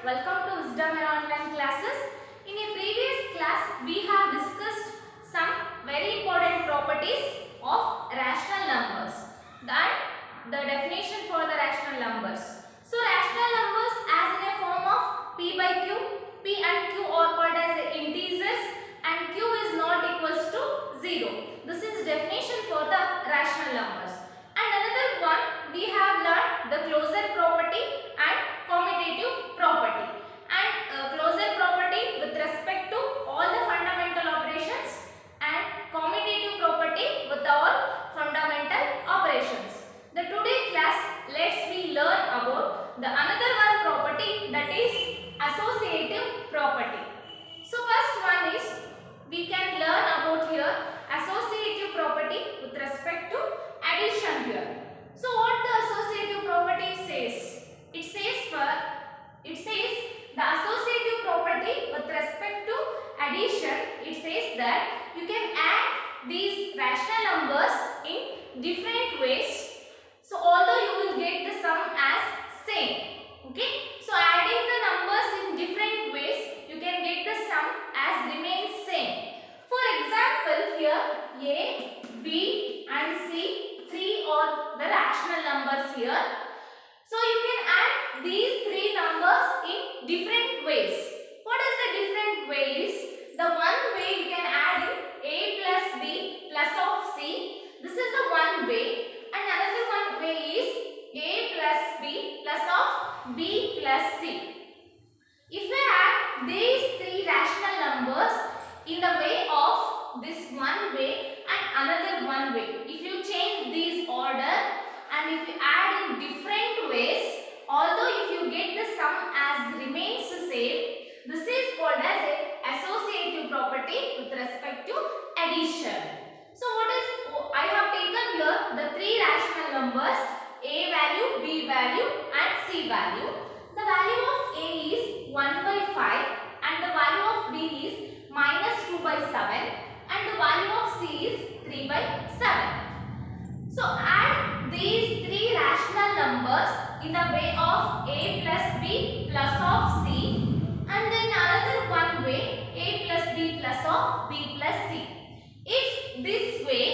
welcome to Wisdom Online classes. In a previous class, we have discussed some very important properties of rational numbers and the definition for the rational numbers. So, rational numbers as in a form of p by q, p and q are called as integers and q is not equals to 0. This is definition for the rational numbers. And another one, we have learned the closure property and commutative property. And closure property with respect to all the fundamental operations and commutative property with all fundamental operations. The today class, let's we learn about the another one property, that is associative property. So first one is we can learn about here associative property with respect to addition here. So what the associative property says? It says the associative property with respect to addition, it says that you can add these rational numbers in different ways. So although you will get the sum as same. Okay. So adding the numbers in different ways, you can get the sum as remains same. For example, here A, B and C, 3 are the rational numbers here. So you can add these three numbers in different ways. What is the different ways? The one way you can add in A plus B plus of C. This is the one way. And another one way is A plus B plus of B plus C. If we add these three rational numbers in the way of this one way and another one way, if you change these order and if you add in different ways, although if you get the sum as remains the same, this is called as a associative property with respect to addition. So what is, I have taken here the three rational numbers A value, B value and C value. The value of A is 1 by 5 and the value of B is minus 2 by 7 and the value of C is 3 by 7. So add these three rational numbers in the way of A plus B plus of C and then another one way A plus B plus of B plus C. If this way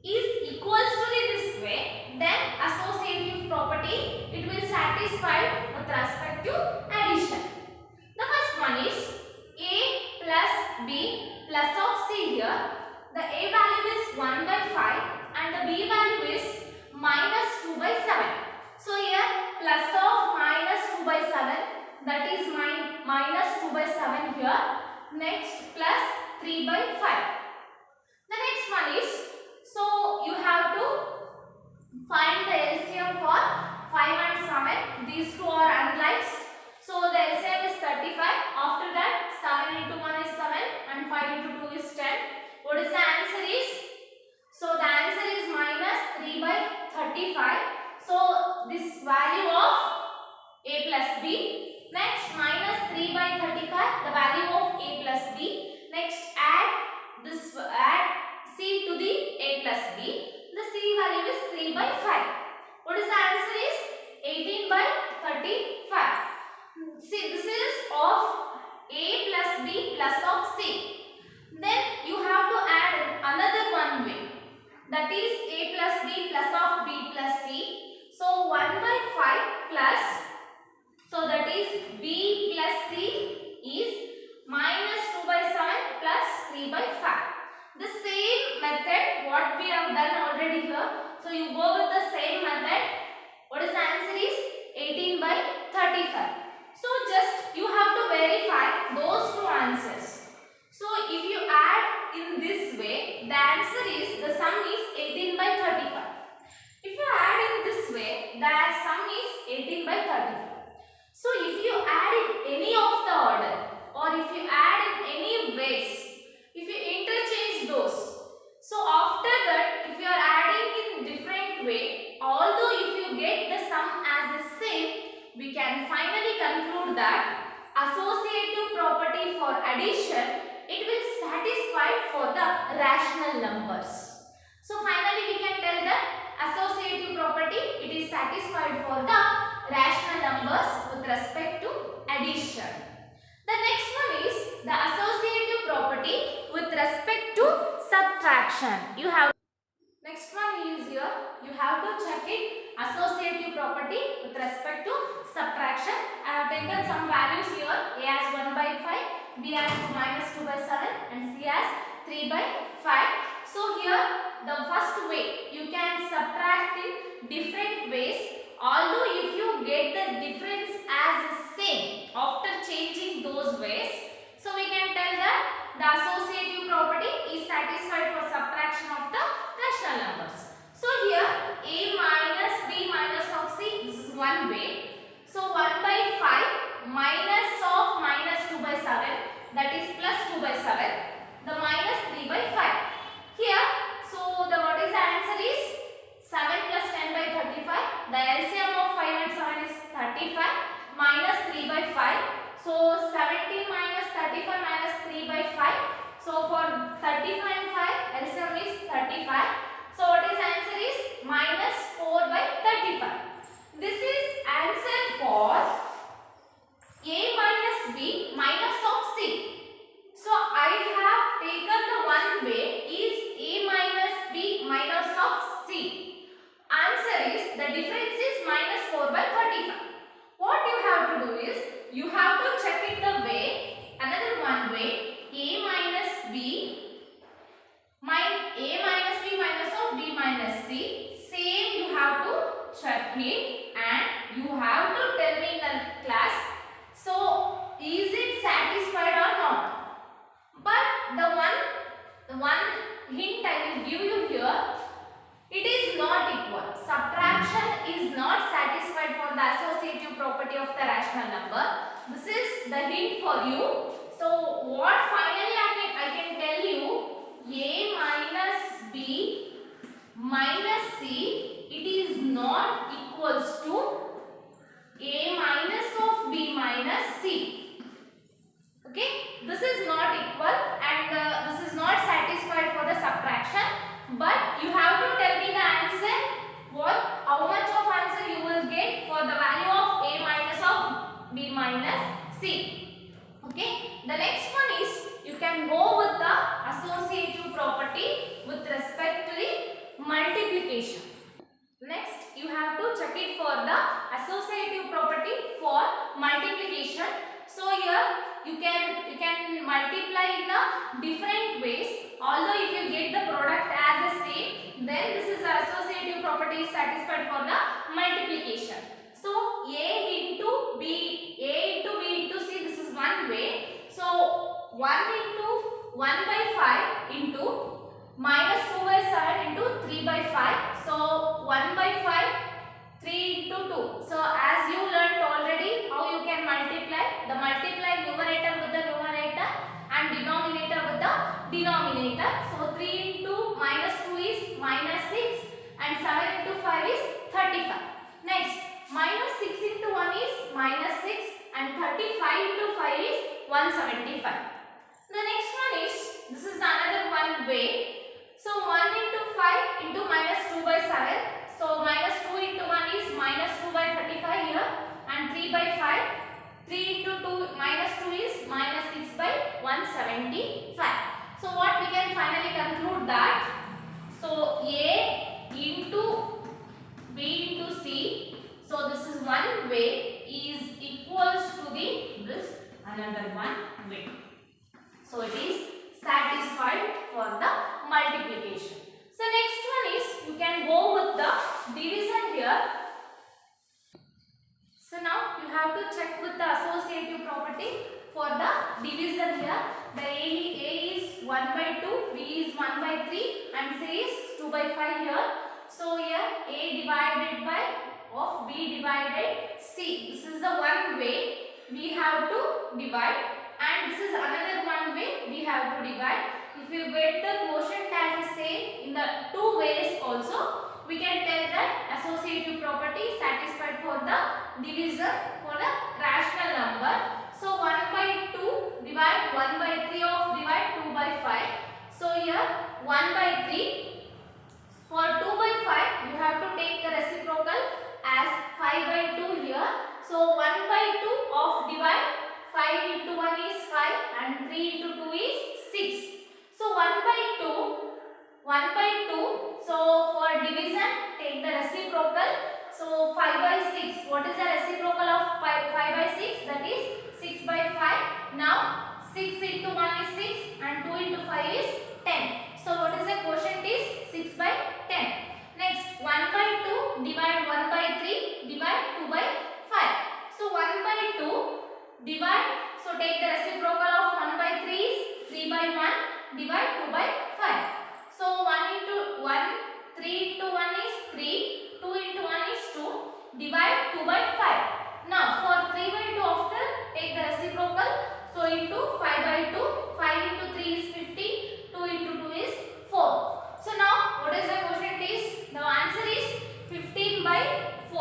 is equals to this way, then associative property it will satisfy with respect to addition. The first one is A plus B plus of C here. The A value is 1 by 5 and the B value is minus 2 by 7. So here plus of minus 2 by 7, that is minus 2 by 7 here. Next plus 3 by 5. The next one is, so you have to find the LCM for 5 and 7. These two are unlike. So the LCM is 35. After that 7 into 1 is 7 and 5 into 2 is 10. What is the answer is? So the answer is minus 3 by 35. So this value of A plus B. Next minus 3 by 35, the value of A plus B. Next add C to the A plus B. The C value is 3 by 5. What is the answer is? 18 by 35. See, this is of A plus B plus of C. Then you have to add another one way. That is A plus B plus of B plus C. So 1 by 5 plus, so that is B plus C is minus 2 by 7 plus 3 by 5. The same method what we have done already here. So you go with the same method. What is the answer is? 18 by 35. So just you have to verify those two answers. So if you add in this way, the answer is, the sum is 18 by 35. If you add in this way, the sum is 18 by 35. So if you add in any of the order or if you add in any ways, if you interchange those, so after that if you are adding in different way, although if you get the sum as the same, we can finally conclude that associative property for addition, it will satisfy for the rational numbers. So finally we can tell that associative property, it is satisfied for the rational numbers with respect to addition. The next one is the associative property with respect to subtraction. You have next one is here. You have to check it associative property with respect to subtraction. I have taken some values here. A as 1 by 5, B as minus 2 by 7 and C as 3 by 5. So here the first way you can subtract in different ways. Although if you get the difference as same after changing those ways, so we can tell that the associative property is satisfied for subtraction of the rational numbers. So here A minus B minus of C, this is one way. So 1 by 5 minus of minus 2 by 7, that is plus 2 by 7, the minus 3 by 5. Here, so the what is the answer is 7 plus 10 by 35. The LCM of 5 and 7 is 35 minus 3 by 5. So 17 minus 35 minus 3 by 5. So for 35 and 5, LCM is 35. So what is answer is minus 4 by 35. This is answer for A minus B minus of C. So I have taken the one way is A minus B minus of C. Answer is the difference is minus 4 by 35. What you have to do is you have to check it the way, another one way, A minus B minus of B minus C. Same you have to check it and you have to tell me in the class. So is it satisfied or not? But the one hint I will give you here, it is not equal. Subtraction is not satisfied for the associative property of the rational number. This is the hint for you. So what finally I can tell you, A minus B minus C, it is not equals to A minus of B minus C. Okay, this is not equal and this is not satisfied for the subtraction. But you have to tell me the answer. How much of answer you will get for the value of A minus of B minus C. Okay. The next one is you can go with the associative property with respect to the multiplication. Next you have to check it for the associative property for multiplication. So here you can multiply in the different ways. Although if you get the product as a same, then this is the associative property is satisfied for the multiplication. So A into B into C, this is one way. So 1 into 1 by 5 into minus 2 by 7 into 3 by 5. So 1 by 5, 3 into 2. So as you learned already how you can multiply. The multiply numerator with the numerator and denominator with the denominator. So 3 into minus 2 is minus 6 and 7 into 5 is 35. Next, minus 6 into 1 is minus 6 and 35 into 5 is 175. The next one is, this is another one way. So 1 into 5 into minus 2 by 7. So minus 2 into 1 is minus 2 by 35 here and 3 by 5. 3 into 2 minus 2 is minus 6 by 175. So what we can finally conclude that, so A into B into C, so this is one way is equals to the this another one way. So it is satisfied for the multiplication. So next one is you can go with the division here. So now you have to check with the associative property for the division here. The A is 1 by 2, B is 1 by 3 and C is 2 by 5 here. So here A divided by of B divided C. This is the one way we have to divide and this is another one way we have to divide. If you get the quotient as the same in the two ways also, we can tell that associative property is satisfied for the division for the rational number. So 1 by 2 divide 1 by 3 of divide 2 by 5. So here 1 by 3. For 2 by 5 you have to take the reciprocal as 5 by 2 here. So 1 by 2 of divide 5 into 1 is 5 and 3 into 2 is 6. So 1 by 2. So for division, take the reciprocal. So 5 by 6. What is the reciprocal of 5 by 6? That is 6 by 5. Now 6 into 1 is 6 and 2 into 5 is 10. So what is the quotient is 6 by 10. Next 1 by 2 divide 1 by 3 divide 2 by 5. So 1 by 2 divide, so take the reciprocal of 1 by 3 is 3 by 1 divide 2 by 5. So 1 into 1, 3 into 1 is 3, 2 into 1 is 2, divide 2 by 5. Now for 3 by 2 after, take the reciprocal, so into 5 by 2, 5 into 3 is 50, 2 into 2 is 4. So now what is the quotient is? The answer is 15 by 4.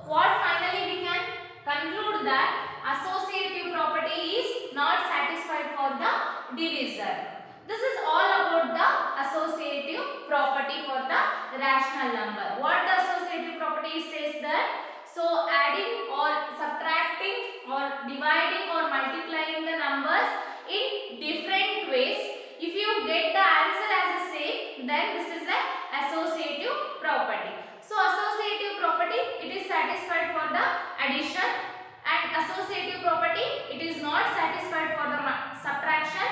What finally we can conclude that associative property is not satisfied for the divisor. This is all about the associative property for the rational number. What the associative property says that, so adding or subtracting or dividing or multiplying the numbers in different ways, if you get the answer as the same, then this is an associative property. So associative property, it is satisfied for the addition, and associative property, it is not satisfied for the subtraction,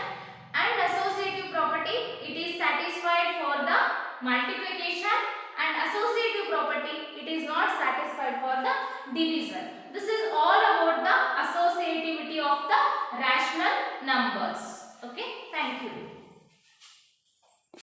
and associative property, it is satisfied for the multiplication, and associative property, it is not satisfied for the division. This is all about the associativity of the rational numbers. Okay, thank you.